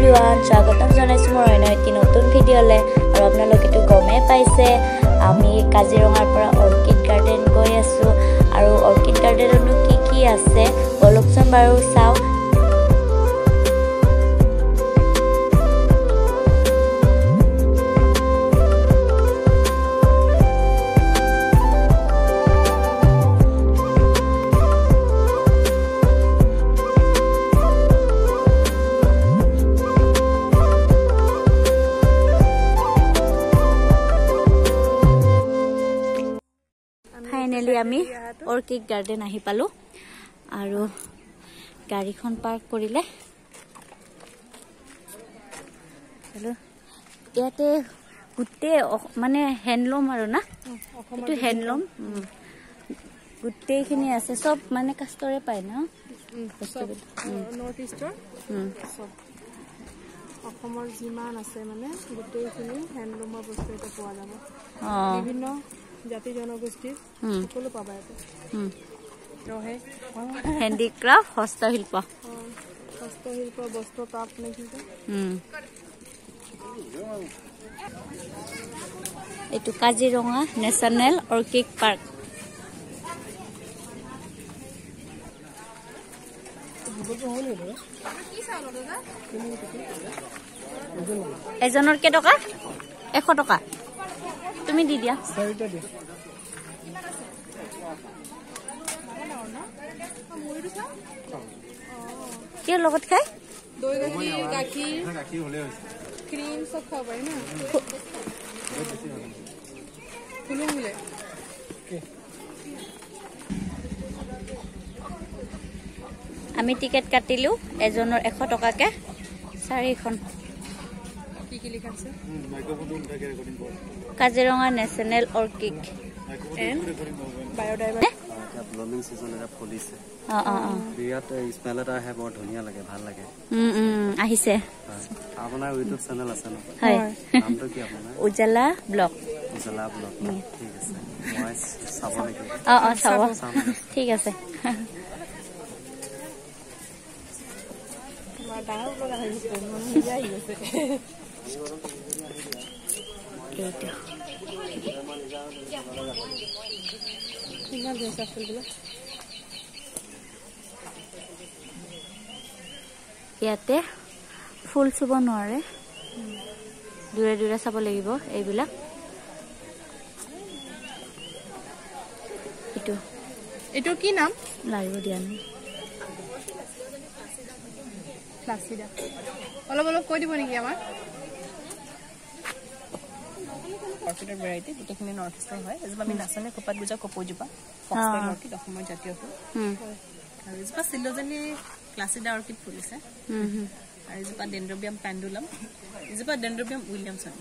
Everyone स्वागतम जनाइছো মোৰ অন্য এটি নতুন ভিডিঅ'লে আৰু আপোনালোকেটো গমে পাইছে আমি কাজিৰঙাৰ পৰা অৰ্কিড গাৰ্ডেন গৈ আছো আৰু অৰ্কিড গাৰ্ডেনতো কি আছে বলকচোন বাৰু চাও फाइनली आमी ऑर्किड गार्डन आही पालो आरो गाड़ीखन पार्क करिले हेलो याते गुटे माने हैंडलूम आरो ना एटु हैंडलूम गुटे खिनि আছে सब माने कास्टरे पाय ना नॉर्थ ईस्टर सब অসমৰ জিমান আছে মানে গুटे खिनि हैंडलूমৰ বস্তু এটা পোৱা যাব বিভিন্ন জাতি জনগোষ্ঠীৰ সকলো পাবা ইয়াতে ৰহে হ্যান্ডিক্ৰাফট হস্তশিল্প বস্ত্ৰ তাঁত নেকি এটু কাজিৰঙা ন্যাশনাল অৰ্কিড পাৰ্ক এজনৰ কে টকা 100 টকা তুমি দি দিয়া চাৰিটা দি কি লগত খাই দৈ গাখীৰ হলে ক্ৰীম সব খাব পাৰি না ফুলুং হলে আমি টিকেট কাটিলো এজনৰ 100 টকাকে 4খন কি লিখা আছে Kaziranga national orchid and biodiversity blooming season এটা ফুলিছে বিয়াত স্মেলটা আহে বৰ ধুনীয়া লাগে ভাল লাগে আহিছে আপোনাৰ ইউটিউব চেনেল আছে ন হয় নামটো কি আপোনাৰ উজালা ব্লগ ঠিক আছে মই চাব লাগিব চাব ঠিক আছে ডাঙৰ লগা হৈ গৈছে মন যাই গৈছে এইটো কিমান গৈছে ফুলগুলো ইয়াতে ফুল চুব নোৱাৰে দূৰে দূৰে চাব লাগিব এইবিলাক এটো কি নাম লাগিব দিয়া প্লাসিডা অলপ কৈ দিব নেকি আমাৰ অৰ্কিড ভ্যাৰাইটি গুটেখিনি নৰ্থ ইষ্টৰ হয় এজবা আমি নাচনে কপাত গুজা কপৌজোপা ফক্সটেল অৰ্কিড অসমৰ জাতীয় ফুল আৰু এজবা সিলোজেনি ক্লাসিডা অৰ্কিড ফুলিছে আৰু এজবা ডেন্ড্ৰবিয়াম পেন্ডুলাম এজবা ডেন্ড্ৰবিয়াম উইলিয়ামসন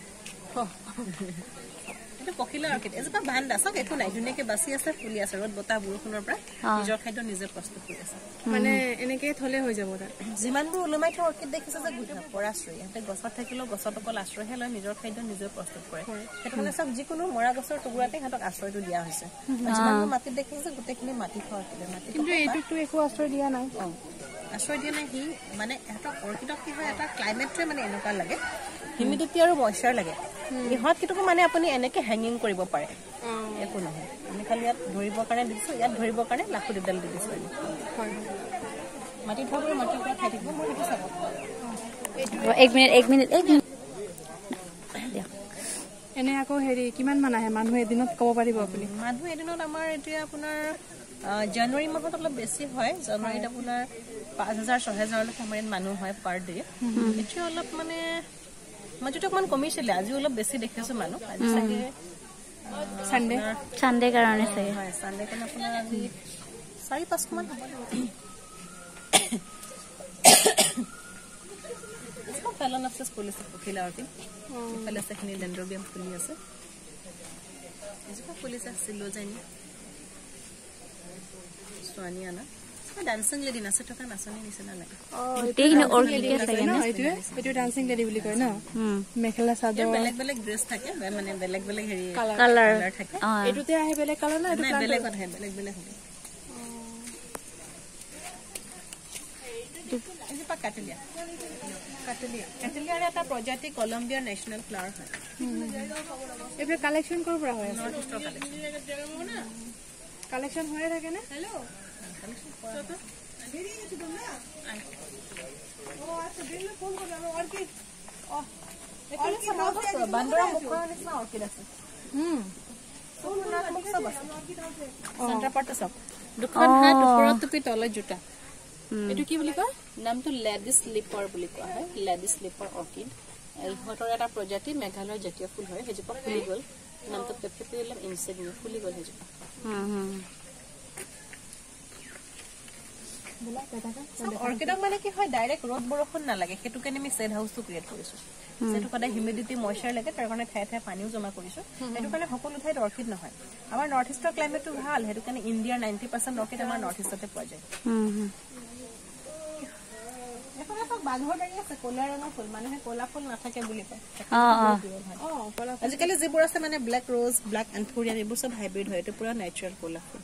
এটা পখিলা অৰ্কিড এজবা ভান্ডা সব একো নাই ধুনিয়াকে বাসি আছে ফুলি আছে ৰদ বতা বৰষুণৰ পৰা নিজৰ খাদ্য নিজে প্ৰস্তুত কৰি আছে মানে এনেকে থলে হৈ যাব তা জিমানবোৰ উলমাই থ অৰ্কিড দেখিছে যে গুঠা পৰাশ্ৰয় এটা গছত থাকিলো গছত অকল আশ্ৰয়হে লয় নিজৰ খাদ্য নিজে প্ৰস্তুত কৰে এটা মানে সব যিকোনো মৰা গছৰ টুকুৰাতে হাতক আশ্ৰয়টো দিয়া হৈছে জিমানবোৰ মাটি দেখিছে গুটেখিনি মাটি খোৱা মাটি কিন্তু এইটোটো একো আশ্ৰয় দিয়া নাই আশ্ৰয় দিয়া নাই হি মানে এটা অৰ্কিডক কি হয় এটা ক্লাইমেটটোৱে মানে এনেকুৱা লাগে হিউমিডিটি আৰু ময়শ্চাৰ লাগে ইহত কিটো মানে আপুনি এনেকে হ্যাঙ্গিং কৰিব পাৰে একো নহয় আমি খালি ইয়াত ধৰিবৰ কাৰণে দিছো ইয়াত ধৰিবৰ কাৰণে লাখু দিডাল দি দিছো হয় মাটি থবৰ মাটি পৰা খাই থাকিব মই সেইটো চাব 1 মিনিট এনে আকৌ হেৰি কিমান মান আহে মানুহ এদিনত ক'ব পাৰিব আপুনি মানুহ এদিনত আমাৰ এতিয়া আপোনাৰ জানুৱাৰী মাহত অলপ বেছি হয় জানুৱাৰীত আপোনাৰ 5000 6000 লৈকে আমাৰ মানুহ হয় পাৰ ডে এতিয়া অলপ মানে মাজতে অকমান কমিছিলে আজি অলপ বেছি দেখিছো মানুহ আজি চাগে সানডে কাৰণে চাগে হয় সানডে কাৰণে আপোনাৰ আজি 4-5 মান হ'ব इसको फैलन अफसस पुलिस पखिला অৰ্কিড ফেলে সেখিনি ডেন্ড্ৰবিয়াম ফুলি আছে इसको पुलिस সিলোজেনি সোয়ানিয়ানা ডান্সিং লেডি নাচে থকা নাচনি নিচিনা লাগে গোটেইখিনি অৰ্কিড আছে না এইটো ডান্সিং লেডি বুলি কয় না মেখেলা চাদৰ বেলেগ ড্ৰেছ থাকে মানে বেলেগ হেৰি কালাৰ থাকে এটোতে আহে বেলেগ কালাৰ না এটা বেলেগ আহে বেলেগ এজোপা কাটেলিয়া কাটেলিয়াৰ এটা প্ৰজাতি কলম্বিয়াৰ নেশ্যনেল ফ্লাৱাৰ হয় এইবোৰ কালেকশ্যন ক'ৰ পৰা হয় নৰ্থ ইষ্টৰ কালেকশ্যন হৈয়ে থাকে নে বান্দৰা মুখৰ নিচিনা অৰ্কিড আছে চেণ্টাৰ পাৰ্টটো চব দুখন হাত ওপৰত টুপি তলত জোতা এইটো কি বুলি কয় নামটো লেডিছ লিপাৰ বুলি কোৱা হয় লেডিছ লিপাৰ অৰ্কিড ইহঁতৰ এটা প্ৰজাতি মেঘালয়ৰ জাতীয় ফুল হয় সেইজোপা ফুলি গ'ল নামটো পেপেপিউলাম ইনচিগনিয়া ফুলি গ'ল সেইজোপা অৰ্কিডক মানে কি হয় ডাইৰেক্ট ৰ'দ বৰষুণ নালাগে সেইটো কাৰণে আমি ছেড হাউচটো ক্ৰিয়েট কৰিছো সেইটো সদায় হিউমিডিটি মইশ্চাৰ লাগে তাৰ কাৰণে ঠায়ে ঠায়ে পানীও জমা কৰিছো সেইটো কাৰণে সকলো ঠাইত অৰ্কিড নহয় আমাৰ নৰ্থ ইষ্টৰ ক্লাইমেটটো ভাল সেইটো কাৰণে ইণ্ডিয়াৰ 90% অৰ্কিড আমাৰ নৰ্থ ইষ্টতে পোৱা যায় কলা ৰঙৰ ফুল মানুহে কলা ফুল নাথাকে বুলি কয় আজিকালি যিবোৰ আছে মানে ব্লেক ৰ'জ ব্লেক এন্থোৰিয়াম এইবোৰ চব হাইব্ৰিড হয় এইটো পুৰা নেচাৰেল কলা ফুল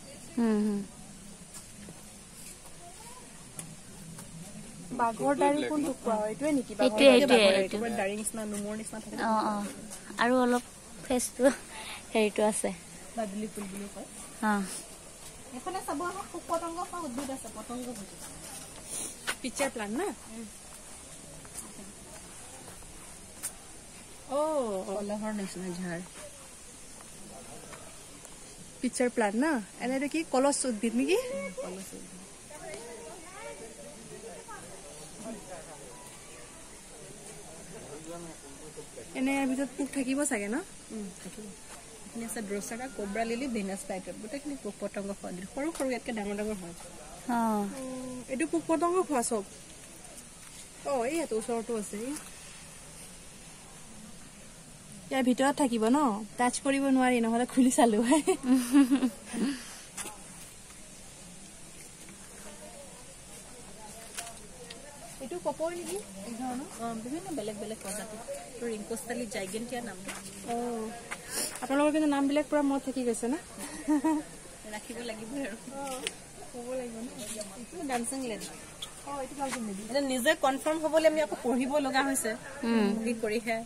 বাঘৰ দাৰি কোনটো কোৱা হয় এইটোৱে নেকি এইটোৱে দাৰি নিচিনা নুমৰ নিচিনা থাকে আৰু অলপ ফেচটো হেৰিটো আছে বাদুলি ফুল বুলি কয় এফালে চাব আমাৰ পোক পতংগ খোৱা উদ্ভিদ আছে পতংগ ভোজী পিকচাৰ প্লান না কলহৰ নিচিনা ঝাৰ পিকচাৰ প্লান না এনেটো কি কলচ উদ্ভিদ নেকি এনে ইয়াৰ ভিতৰত পোক থাকিব চাগে ন ড্ৰচাৰা কোব্ৰা লিলি ভেনাছ টাইপৰ গোটেইখিনি পোক পতংগ খোৱা সৰু সৰু ইয়াতকে ডাঙৰ ডাঙৰ হয় এইটো পোক পতংগ খোৱা চব এইটো ওচৰতো আছে ইয়াৰ ভিতৰত থাকিব ন টাচ কৰিব নোৱাৰি নহলে খুলি চালো এইটো কপৰ নেকি বিভিন্ন বেলেগ বেলেগ প্ৰজাতি ৰিংকোষ্টালি জাইগেণ্টিয়া নাম আপোনালোকৰ কিন্তু নামবিলাক পুৰা মনত থাকি গৈছে না ৰাখিব লাগিব আৰু ক'ব লাগিব ন ডান্সিং লেডি নিজে কনফাৰ্ম হবলৈ আমি আকৌ পঢ়িব লগা হৈছে কি কৰিহে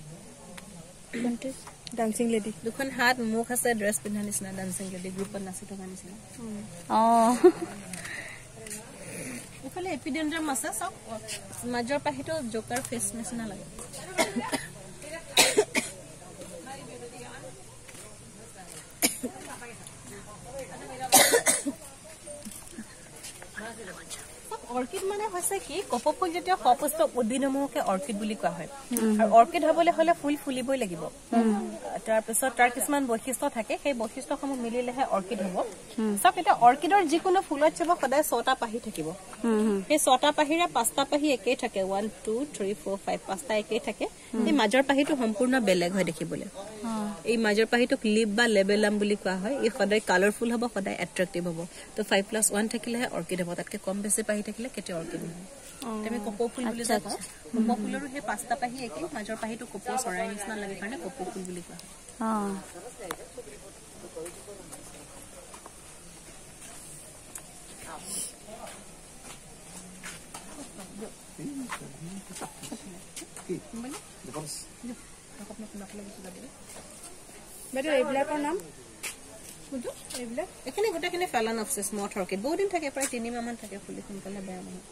ডান্সিং লেডি দুখন হাত মুখ আছে ড্ৰেছ পিন্ধা নিচিনা ডান্সিং লেডি গ্ৰুপত নাচি থকা নিচিনা এইফালে এপিডেন্ড্ৰাম আছে চব মাজৰ পাহিটো জোকাৰ ফেচ নিচিনা লাগে অৰ্কিড মানে হৈছে কি কপৌফুল জাতীয় সপুষ্পক উদ্ভিদসমূহকে অৰ্কিড বুলি কোৱা হয় আৰু অৰ্কিড হবলৈ হলে ফুল ফুলিবই লাগিব তাৰপিছত তাৰ কিছুমান বৈশিষ্ট্য থাকে সেই বৈশিষ্ট্যসমূহ মিলিলেহে অৰ্কিড হব চব এতিয়া অৰ্কিডৰ যিকোনো ফুলত চাব সদায় 6টা পাহি থাকিব সেই 6টা পাহিৰে 5টা পাহি একেই থাকে 1 2 3 4 5 5টা একেই থাকে এই মাজৰ পাহিটো সম্পূৰ্ণ বেলেগ হয় দেখিবলৈ এই মাজৰ পাহিটোক লিপ বা লেবেলাম বুলি কোৱা হয় এই সদায় কালাৰফুল হ'ব সদায় এট্ৰেক্টিভ হ'ব তো 5+1 থাকিলেহে অৰ্কিড হ'ব তাতকে কম বেছি পাহি থাকিলে কেতিয়া অৰ্কিড নহয় তুমি কপৌ ফুল বুলি কওঁ কপৌ ফুলৰো সেই 5টা পাহি একেই মাজৰ পাহিটো কপৌ চৰাই নিচিনা লাগে কাৰণে কপৌ ফুল বুলি কোৱা বাইদেউ এইবিলাকৰ নাম এইবিলাক এখানে গোটেইখিনি ফেলানপচিছ মথ অৰ্কিড বহুত দিন থাকে প্ৰায় 3 মাহমান থাকে ফুলি সোনকালে বেয়া নহয়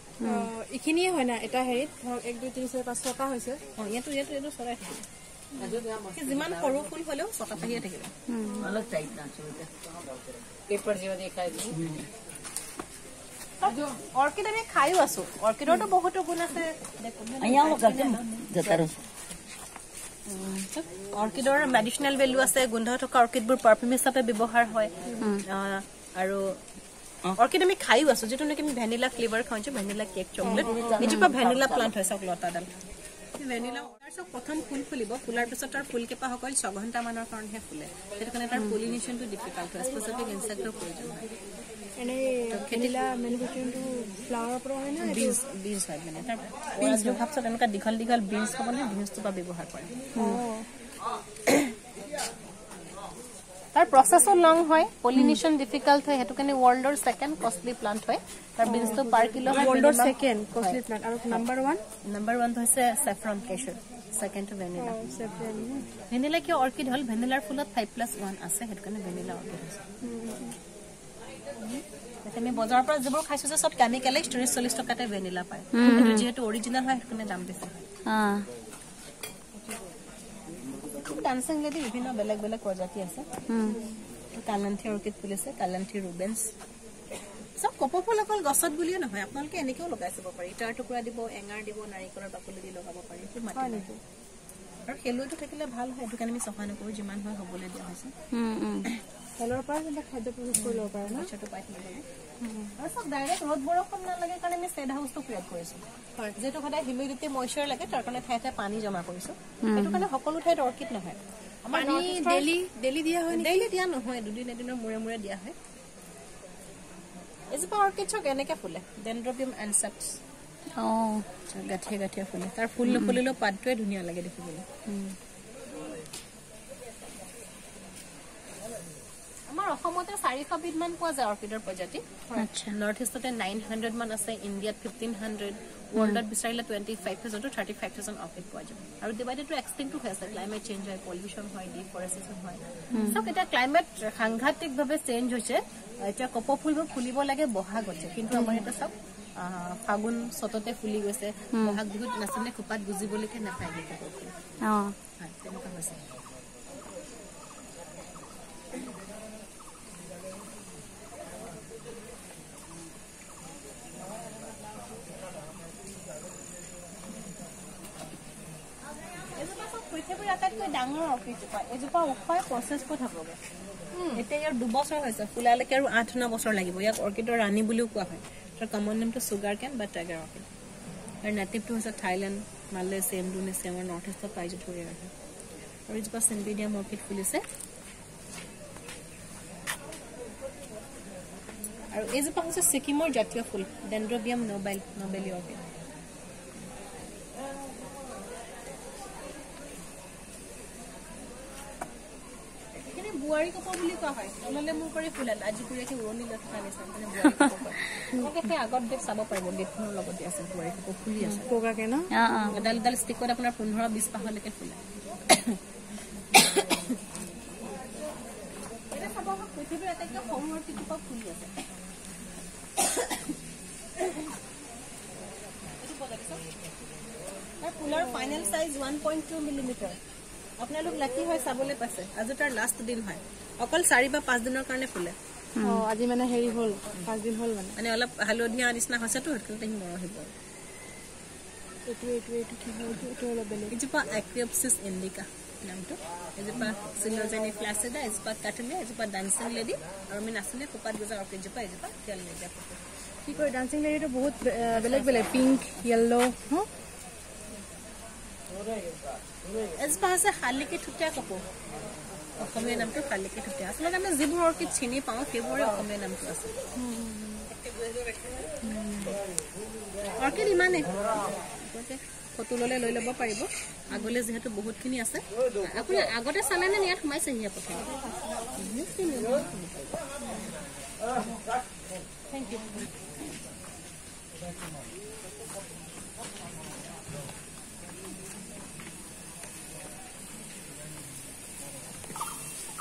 এইখিনিয়ে হয় না এটা হেৰিত ধৰক 1 2 3 4 5 6টা হৈছে ইয়াতো চৰাই থাকে যিমান সৰু ফুল হলেও 6টা পাহিয়ে থাকিব অলপ টাইট না পেপাৰ যেৱা দেখাই অৰ্কিড আমি খাইও আছো অৰ্কিডৰটো বহুতো গুণ আছে অৰ্কিডৰ মেডিচিনেল ভেলু আছে গোন্ধ থকা অৰ্কিডবোৰ পাৰফিউম হিচাপে ব্যৱহাৰ হয় আৰু অৰ্কিড আমি খাইও আছো যেটো নেকি আমি ভ্যানিলা ফ্লেভাৰ খাওঁছো ভ্যানিলা কেক চকলেট এজোপা ভ্যানিলা প্লান্ট হয় চাওক লতাডাল ভ্যানিলা তাৰপিছত প্ৰথম ফুল ফুলিব ফুলাৰ পিছত তাৰ ফুল কেপা সকল 6 ঘণ্টা মানৰ কাৰণেহে ফুলে সেইটো কাৰণে তাৰ পলিনেশ্যনটো ডিফিকাল্ট হয় স্পেচিফিক ইনসেক্টৰ প্ৰয়োজন হয় এনে ভ্যানিলা ম্যানুফ্যাকচাৰিংটো ফ্লাৱাৰ পৰা হয় না বীজ হয় মানে তাৰ বীজ ভাবছত এনেকা দীঘল দীঘল বীজ হ'ব না বীজটো পা ব্যৱহাৰ কৰে তাৰ প্ৰসেসও লং হয়, পলিনেশন ডিফিকাল্ট হয়, হেতু কাৰণে ওয়াৰ্ল্ডৰ সেকেন্ড কষ্টলি প্লান্ট হয়। তাৰ বিনটো পাৰ কিলো ওয়াৰ্ল্ডৰ সেকেন্ড কষ্টলি প্লান্ট আৰু নাম্বাৰ 1 হৈছে স্যাফ্ৰন কেশৰ, সেকেন্ড টু ভ্যানিলা। ভ্যানিলা কি অৰ্কিড হল, ভ্যানিলাৰ ফুলত 5+1 আছে, হেতু কাৰণে ভ্যানিলা অৰ্কিড আছে। আমি বজাৰৰ পৰা যিবোৰ খাইছো যে সব কেমিক্যাল 40 টকাতে ভ্যানিলা পায়, কিন্তু যেহেতু অৰিজিনাল হয় হেতু কাৰণে দাম বেছি হয়। ডান্সিং লেডি বিভিন্ন বেলেগ বেলেগ প্ৰজাতি আছে। কালান্থি অৰ্কিড ফুলিছে, কালান্থি ৰুবেন্স। সব কপৌ ফুল অকল গছত বুলিয়ে নহয়, আপোনালোকে এনেকেও লগাই চাব পাৰি। ইটাৰ টুকুৰা দিব, এঙাৰ দিব, নাৰিকলৰ বাকলি দি লগাব পাৰি। খুব মাটি নেকি আৰু খেলুৱৈটো থাকিলে ভাল হয়, সেইটো কাৰণে আমি চফা নকৰো, যিমান হয় হ'বলৈ দিয়া হৈছে। খেলৰ পৰা যেনে খাদ্য প্ৰস্তুত কৰি ল'ব পাৰে ন, ছোটো পাই থাকিব আৰু সব ডাইৰেক্ট ৰ'দ বৰষুণ নালাগে কাৰণে আমি শেড হাউচটো ক্ৰিয়েট কৰিছো। যেহেতু সদায় হিউমিডিটি মইশ্চাৰ লাগে, তাৰ কাৰণে ঠাই ঠাই পানী জমা কৰিছো। সেইটো কাৰণে সকলো ঠাইত অৰ্কিড নহয়। আমাৰ ডেইলি দিয়া হয়, ডেইলি দিয়া নহয়, দুদিন এদিনৰ মূৰে মূৰে দিয়া হয়। এজোপা অৰ্কিড চক এনেকে ফুলে, ডেনড্ৰবিয়াম এনচেপ্টছ। গাঠিয়ে গাঠিয়ে ফুলে, তাৰ ফুল নুফুলিলেও পাতটোৱে ধুনীয়া লাগে দেখিবলৈ। আমাৰ অসমতে 400 বিধমান পোৱা যায় অৰ্কিডৰ প্ৰজাতি। নৰ্থ ইষ্টতে 900 মান আছে, ইণ্ডিয়াত 1500, ওয়াৰ্ল্ডত বিচাৰিলে 25,000 to 35,000 অৰ্কিড পোৱা যায়। আৰু ডিভাইডেড টু এক্সটিংক্ট হৈ আছে, ক্লাইমেট চেঞ্জ হয়, পলিউশন হয়, ডিফৰেষ্টেশ্যন হয়। সব এটা ক্লাইমেট সাংঘাতিকভাৱে চেঞ্জ হৈছে। এতিয়া কপৌ ফুলবোৰ ফুলিব লাগে বহাগতে, কিন্তু আমাৰ এটা সব ফাগুন চততে ফুলি গৈছে। বহাগ বিহুত নাচনে খোপাত গুজিবলৈকে নাপায় কপৌ ফুল। তেনেকুৱা হৈছে। পৃথিৱীৰ আটাইতকৈ ডাঙৰ অৰ্কিডজোপা, এজোপা উখাই প্ৰচেছ কৰি থাকোগে। এতিয়া ইয়াৰ 2 বছৰ হৈছে, ফুলালৈকে আৰু 8-9 বছৰ লাগিব। ইয়াক অৰ্কিডৰ ৰাণী বুলিও কোৱা হয়। তাৰ কমন নেমটো সুগাৰ কেন বা টাইগাৰ অৰ্কিড। আৰু নেটিভটো হৈছে থাইলেণ্ড, মালয়েছিয়া, ইণ্ডোনেছিয়া, আমাৰ নৰ্থ ইষ্টত পাই যোৱা ধৰি আছে। আৰু এজোপা চিম্বিডিয়াম অৰ্কিড ফুলিছে। আৰু এইজোপা হৈছে ছিকিমৰ জাতীয় ফুল, ডেনড্ৰবিয়াম নবেলি অৰ্কিড। বুৱাৰী কপৌ বুলি কোৱা হয়। তললে মোৰ কৰি ফুলে, আজি কুৰিয়াকে উৰণি লৈ থকা নিচিনা, মানে বুৱাৰী কপৌ। আপোনালোকে সেই আগত দেখ চাব পাৰিব, গেটখনৰ লগতে আছে বুৱাৰী কপৌ ফুলি আছে বগাকে ন। এডাল এডাল ষ্টিকত আপোনাৰ 15-20 পাহলৈকে ফুলে। এটা চাব, পৃথিৱীৰ আটাইতকৈ সৰু অৰ্কিডজোপা ফুলি আছে। তাৰ ফুলৰ ফাইনেল চাইজ 1.2 মিলিমিটাৰ। আপোনালোক লাকি হয় চাবলৈ পাইছে। আজি তাৰ লাষ্ট দিন হয়, অকল 4 বা 5 দিনৰ কাৰণে ফুলে। আজি মানে হেৰি হ'ল 5 দিন হ'ল, মানে অলপ হালধীয়া নিচিনা হৈছেতো, সেইটো মৰহিব। এইটো কি হয়, এইটো অলপ বেলেগ। এজোপা এক্ৰিপচিছ ইণ্ডিকা নামটো, এজোপা চিলোজেনি ফ্লাচিডা, এজোপা কাটলিয়া, এজোপা ডান্সিং লেডি, আৰু আমি নাচনে খোপাত গুজা অৰ্কিডজোপা, এজোপা তেলমেজা। কি কয় ডান্সিং লেডিটো বহুত বেলেগ বেলেগ, পিংক, য়েল্লো। এজোপা আছে শালিকী ঠুটীয়া কপৌ, অসমীয়া নামটো শালিকী ঠুটীয়া। আচলতে আমি যিবোৰ অৰ্কিড চিনি পাওঁ সেইবোৰে অসমীয়া নামটো আছে। অৰ্কিড ইমানেই, ফটো ল'লে লৈ ল'ব পাৰিব। আগলৈ যিহেতু বহুতখিনি আছে, আপুনি আগতে চালে নে ইয়াত সোমাইছে সিয়া প্ৰথম? Thank you.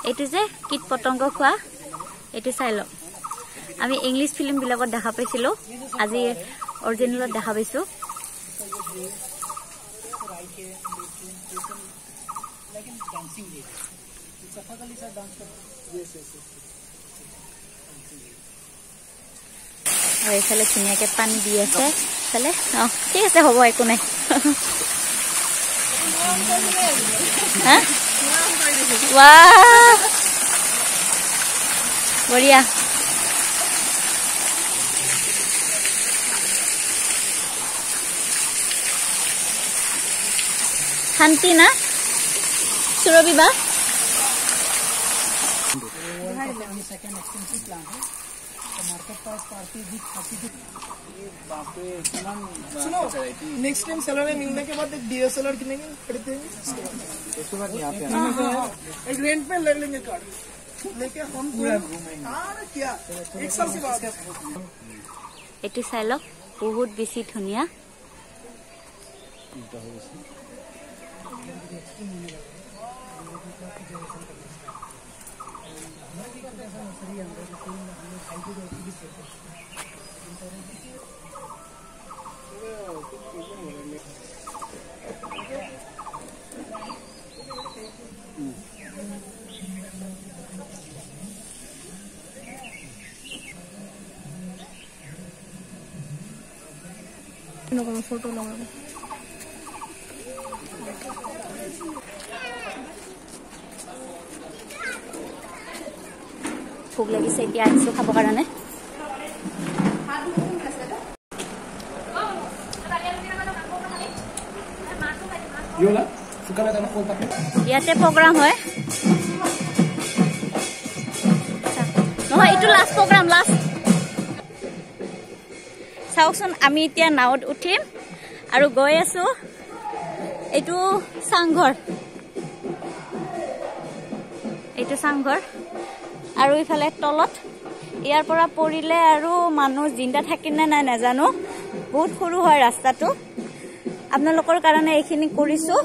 এইটো যে কীট পতংগ খোৱা, এইটো চাই লওক। আমি ইংলিছ ফিল্মবিলাকত দেখা পাইছিলোঁ, আজি অৰিজিনেলত দেখা পাইছোঁ। আৰু এইফালে ধুনীয়াকৈ পানী দি আছে এইফালে। অঁ ঠিক আছে, হ'ব, একো নাই। বঢ়িয়া। শান্তি না সুৰভি বা नेक्स्ट टाइम सैलरी मिलने के बाद एक DSLR किनेंगे, खरीदेंगे, उसके बाद एक रेंट पे ले लेंगे कार। लेके हम पूरा घूमेंगे अरे क्या एक साल के बाद एटु चाই লওক বহুত বেছি ধুনিয়া फोटो लगा ভোক লাগিছে এতিয়া আহিছো খাব কাৰণে ইয়াতে প্ৰগ্ৰাম হয় নহয় এইটো লাষ্ট প্ৰগ্ৰাম লাষ্ট চাওকচোন আমি এতিয়া নাওত উঠিম আৰু গৈ আছো এইটো চাংঘৰ আৰু ইফালে তলত ইয়াৰ পৰা পৰিলে আৰু মানুহ জিন্দা থাকিনে নাই নাজানো বহুত সৰু হয় ৰাস্তাটো আপোনালোকৰ কাৰণে এইখিনি কৰিছো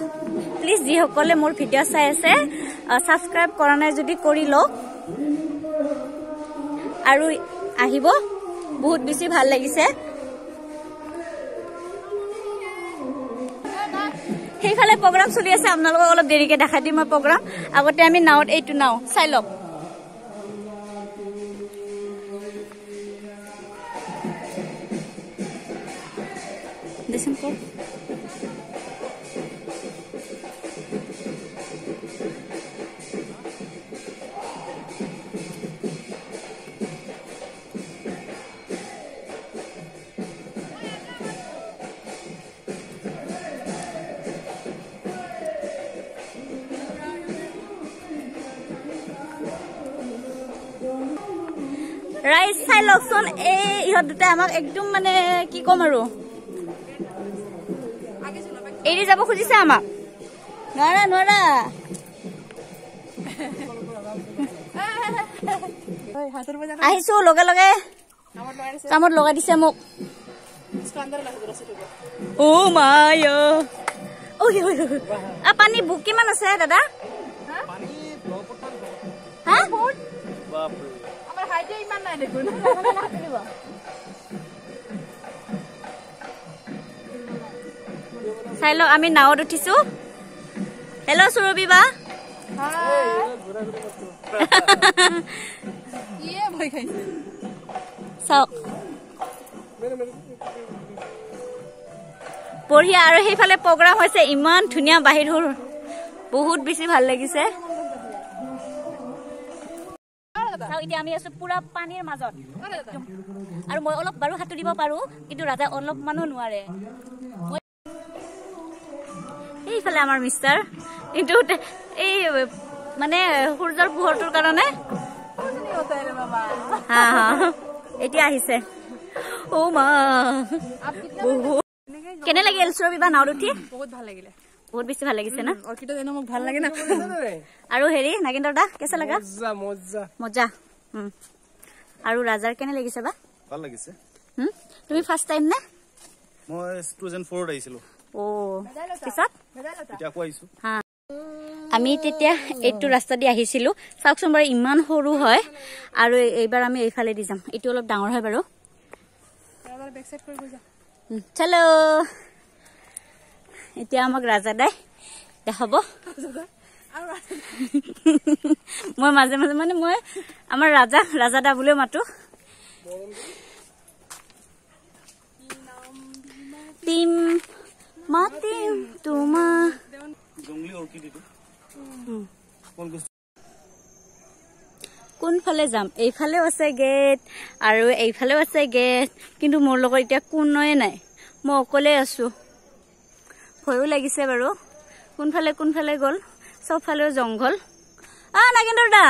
প্লিজ যিসকলে মোৰ ভিডিঅ' চাই আছে সাবস্ক্ৰাইব কৰা নাই যদি কৰি লওক আৰু আহিব বহুত বেছি ভাল লাগিছে সেইফালে প্ৰগ্ৰাম চলি আছে আপোনালোকক অলপ দেৰিকে দেখাই দিম মই প্ৰগ্ৰাম আগতে আমি নাওত এইটো নাও চাই লওক দেখিন কওক রাইস চাই লওকচোন এই ইহঁত দুটা আমাক একদম মানে কি কম আৰু এৰি যাব খুজিছে আমাক নোৱাৰা আহিছো লগে লগে কামত লগাই দিছে মোক ও মায় পানী বুক কিমান আছে দাদা হা চাই লওক আমি নাওত উঠিছো হেল্ল' সুৰভি বা চাওক বঢ়িয়া আৰু সেইফালে প্ৰগ্ৰাম হৈছে ইমান ধুনীয়া বাহিৰ হ'ল বহুত বেছি ভাল লাগিছে এতিয়া আমি আছো পুৰা পানীৰ মাজত আৰু মই অলপ বাৰু সাঁতুৰিব পাৰো কিন্তু ৰাজা অলপ মানো নোৱাৰে এইফালে আমাৰ মিষ্টাৰ কিন্তু এই মানে সূৰ্যৰ পোহৰটোৰ কাৰণে হা এতিয়া আহিছে ও মা কেনে লাগিল সুৰভিবা নাওত উঠি বহুত ভাল লাগিলে বহুত বেছি ভাল লাগিছে না অৰ্কিডত এনে মোক ভাল লাগে না আৰু হেৰি নাগেন্দ্ৰ দা কেছে লাগা মজা আৰু ৰাজাৰ কেনে লাগিছে বা ভাল লাগিছে তুমি ফাৰ্ষ্ট টাইম নে মই 2004 আহিছিলো ও পিছত এতিয়া আকৌ আহিছো হা আমি তেতিয়া এইটো ৰাস্তা দি আহিছিলো চাওকচোন বাৰু ইমান সৰু হয় আৰু এইবাৰ আমি এইফালে দি যাম এইটো অলপ ডাঙৰ হয় বাৰু চলো এতিয়া আমাক ৰাজা দাই দেখাব মই মাজে মাজে মানে মই আমাৰ ৰাজা দা বুলিও মাতো টিম মাতিম তোমা জংগলী অৰ্কিড এটো কোনফালে যাম এইফালেও আছে গেট আৰু এইফালেও আছে গেট কিন্তু মোৰ লগত এতিয়া কোনোৱে নাই মই অকলে আছো ভয়ো লাগিছে বাৰু কোনফালে গ'ল সবফালেও জংঘল নাগেন্দ্ৰ দা